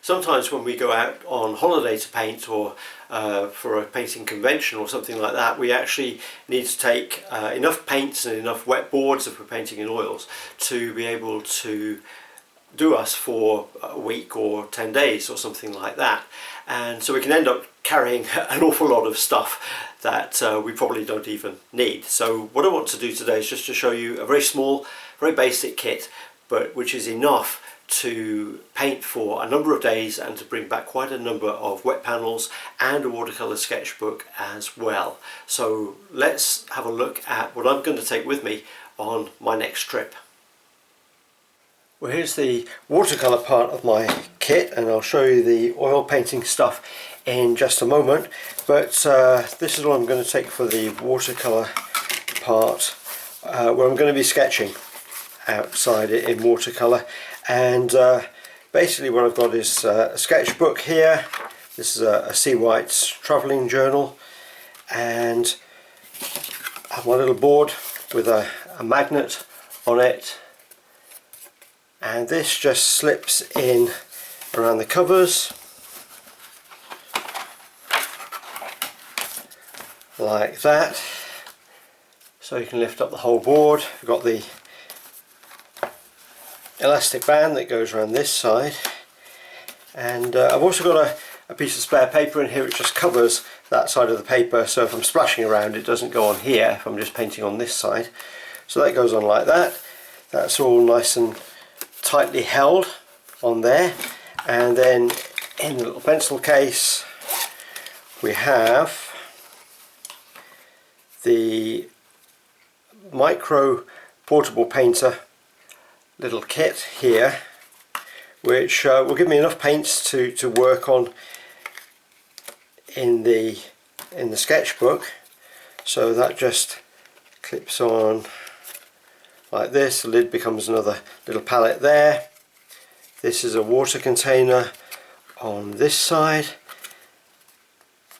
sometimes when we go out on holiday to paint, or for a painting convention or something like that, we actually need to take enough paints and enough wet boards if we're painting in oils to be able to do us for a week or 10 days or something like that. And so we can end up carrying an awful lot of stuff that we probably don't even need. So what I want to do today is just to show you a very small, very basic kit, but which is enough to paint for a number of days and to bring back quite a number of wet panels and a watercolour sketchbook as well. So let's have a look at what I'm going to take with me on my next trip. Well, here's the watercolour part of my kit, and I'll show you the oil painting stuff in just a moment, but this is what I'm going to take for the watercolour part, where I'm going to be sketching outside it in watercolour. And basically what I've got is a sketchbook here. This is a C. White's travelling journal, and I have my little board with a magnet on it, and this just slips in around the covers like that, so you can lift up the whole board. We've got the elastic band that goes around this side, and I've also got a piece of spare paper in here which just covers that side of the paper, so if I'm splashing around it doesn't go on here if I'm just painting on this side. So that goes on like that. That's all nice and tightly held on there. And then in the little pencil case we have the micro portable painter little kit here, which will give me enough paints to work on in the sketchbook. So that just clips on like this. The lid becomes another little palette there. This is a water container on this side,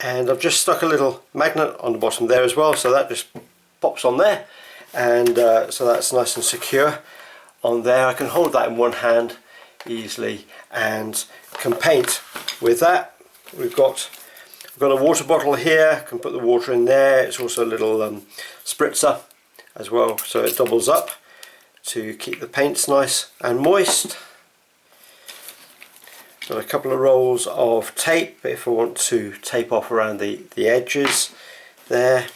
and I've just stuck a little magnet on the bottom there as well, so that just pops on there, and so that's nice and secure on there. I can hold that in one hand easily and can paint with that. We've got a water bottle here, can put the water in there. It's also a little spritzer as well, so it doubles up to keep the paints nice and moist. Got a couple of rolls of tape if I want to tape off around the edges there.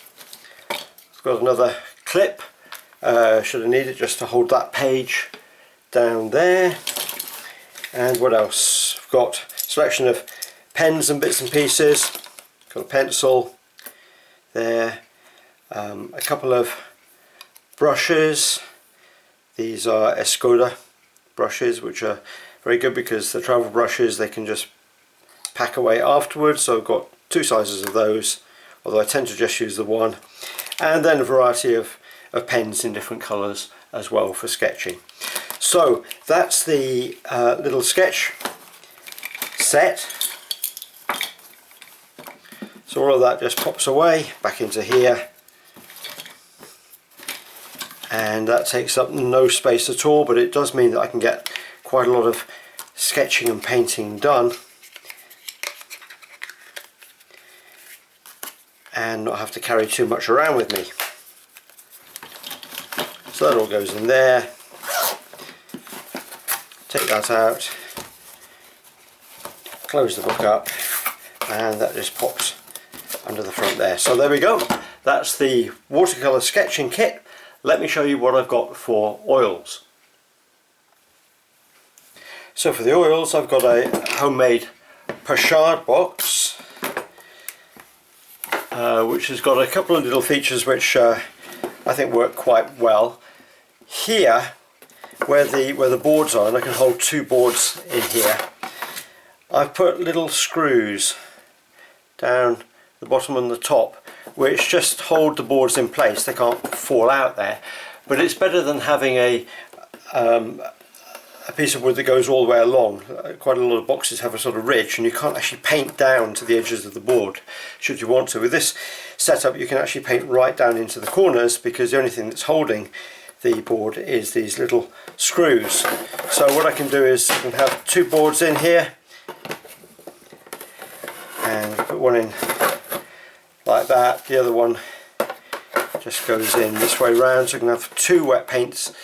I've got another clip, should I need it, just to hold that page down there. And what else? I've got a selection of pens and bits and pieces. Got a pencil there, a couple of brushes. These are Escoda brushes, which are very good because the travel brushes, they can just pack away afterwards. So I've got two sizes of those, although I tend to just use the one. And then a variety of pens in different colours as well for sketching. So that's the little sketch set. So all of that just pops away back into here, and that takes up no space at all, but it does mean that I can get quite a lot of sketching and painting done and not have to carry too much around with me. So that all goes in there. Take that out, close the book up, and that just pops under the front there. So there we go, that's the watercolour sketching kit. Let me show you what I've got for oils. So for the oils, I've got a homemade pochade box, which has got a couple of little features which I think work quite well. Here, where the boards are, and I can hold two boards in here, I've put little screws down the bottom and the top, which just hold the boards in place. They can't fall out there, but it's better than having a piece of wood that goes all the way along. Quite a lot of boxes have a sort of ridge, and you can't actually paint down to the edges of the board should you want to. With this setup you can actually paint right down into the corners, because the only thing that's holding the board is these little screws. So what I can do is I can have two boards in here, put one in like that, the other one just goes in this way round, so I can have two wet paints,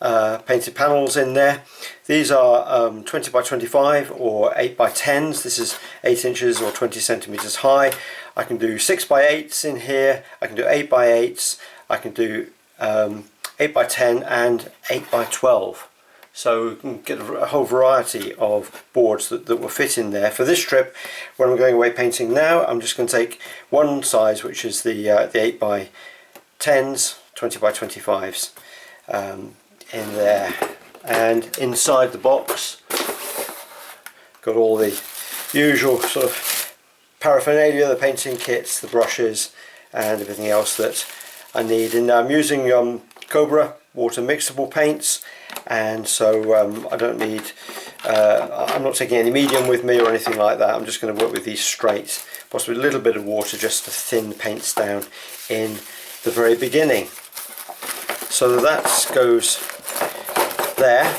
painted panels in there. These are 20 by 25 or 8 by 10s. This is 8 inches or 20 centimeters high. I can do 6 by 8s in here, I can do 8 by 8s, I can do 8 by 10 and 8 by 12. So we can get a whole variety of boards that will fit in there. For this trip, when I'm going away painting now, I'm just going to take one size, which is the 8 by 10s, 20 by 25s in there. And inside the box, got all the usual sort of paraphernalia, the painting kits, the brushes and everything else that I need. And I'm using Cobra water mixable paints, and so I don't need, I'm not taking any medium with me or anything like that. I'm just going to work with these straight, possibly a little bit of water just to thin paints down in the very beginning. So that goes there.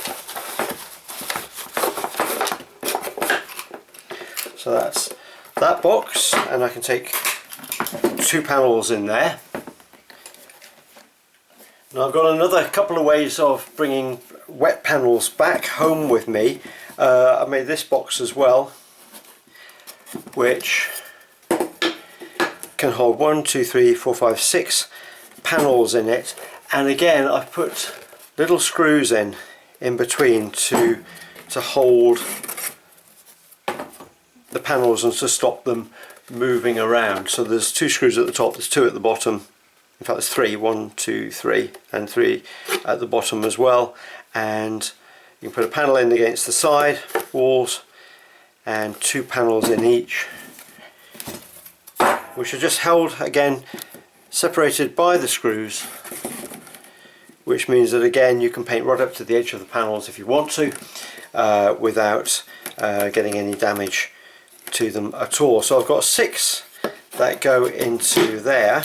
So that's that box, and I can take two panels in there. Now I've got another couple of ways of bringing wet panels back home with me. I've made this box as well, which can hold 1, 2, 3, 4, 5, 6 panels in it, and again I've put little screws in between to hold the panels and to stop them moving around. So there's 2 screws at the top, there's 2 at the bottom. In fact, there's 3, 1, 2, 3, and 3 at the bottom as well. And you can put a panel in against the side walls, and 2 panels in each, which are just held again, separated by the screws, which means that again you can paint right up to the edge of the panels if you want to, without getting any damage to them at all. So I've got 6 that go into there.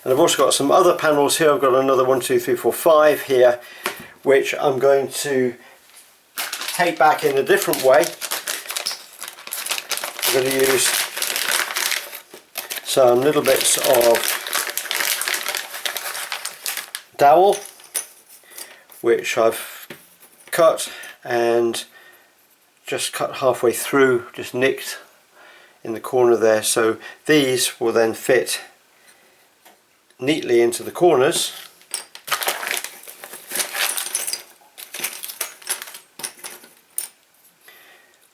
And I've also got some other panels here. I've got another 1, 2, 3, 4, 5 here, which I'm going to take back in a different way. I'm going to use some little bits of dowel, which I've cut and just cut halfway through, just nicked in the corner there. So these will then fit neatly into the corners,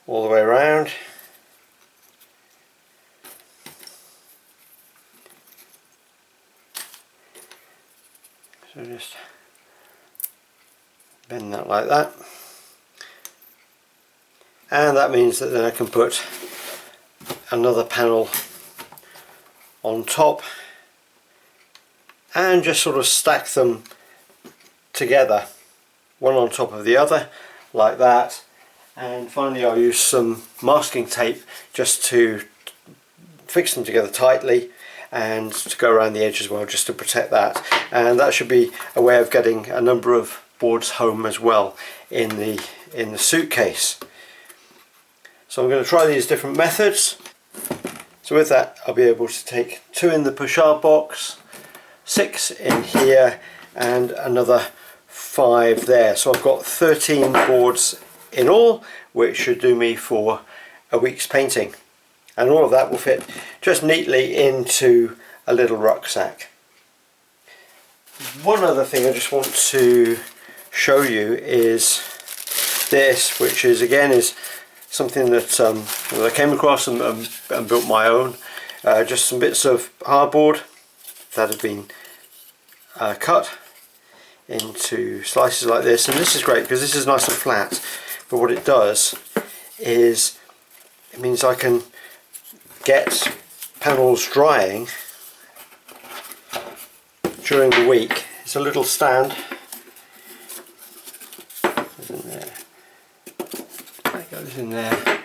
all the way around. So just bend that like that, and that means that then I can put another panel on top and just sort of stack them together, one on top of the other, like that. And finally I'll use some masking tape just to fix them together tightly, and to go around the edge as well, just to protect that. And that should be a way of getting a number of boards home as well in the suitcase. So I'm going to try these different methods. So with that, I'll be able to take 2 in the pushard box, 6 in here, and another 5 there. So I've got 13 boards in all, which should do me for a week's painting. And all of that will fit just neatly into a little rucksack. One other thing I just want to show you is this, which is again is something that, that I came across and built my own. Just some bits of hardboard that have been cut into slices like this, and this is great because this is nice and flat, but what it does is it means I can get panels drying during the week. It's a little stand, that goes in there,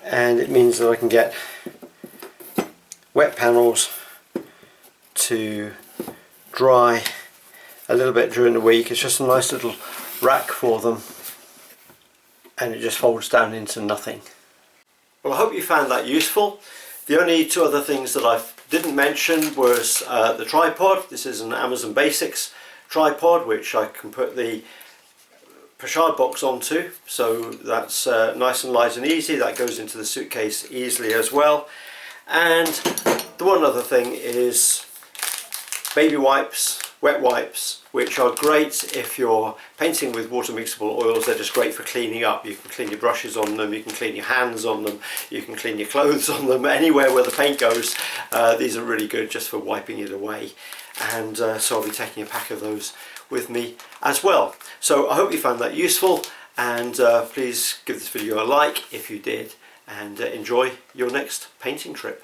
and it means that I can get wet panels to dry a little bit during the week. It's just a nice little rack for them, and it just folds down into nothing. Well, I hope you found that useful. The only two other things that I didn't mention was the tripod. This is an Amazon Basics tripod which I can put the pochade box onto, so that's nice and light and easy. That goes into the suitcase easily as well. And the one other thing is baby wipes, wet wipes, which are great if you're painting with water mixable oils. They're just great for cleaning up. You can clean your brushes on them, you can clean your hands on them, you can clean your clothes on them, anywhere where the paint goes. These are really good just for wiping it away, and so I'll be taking a pack of those with me as well. So I hope you found that useful, and please give this video a like if you did, and enjoy your next painting trip.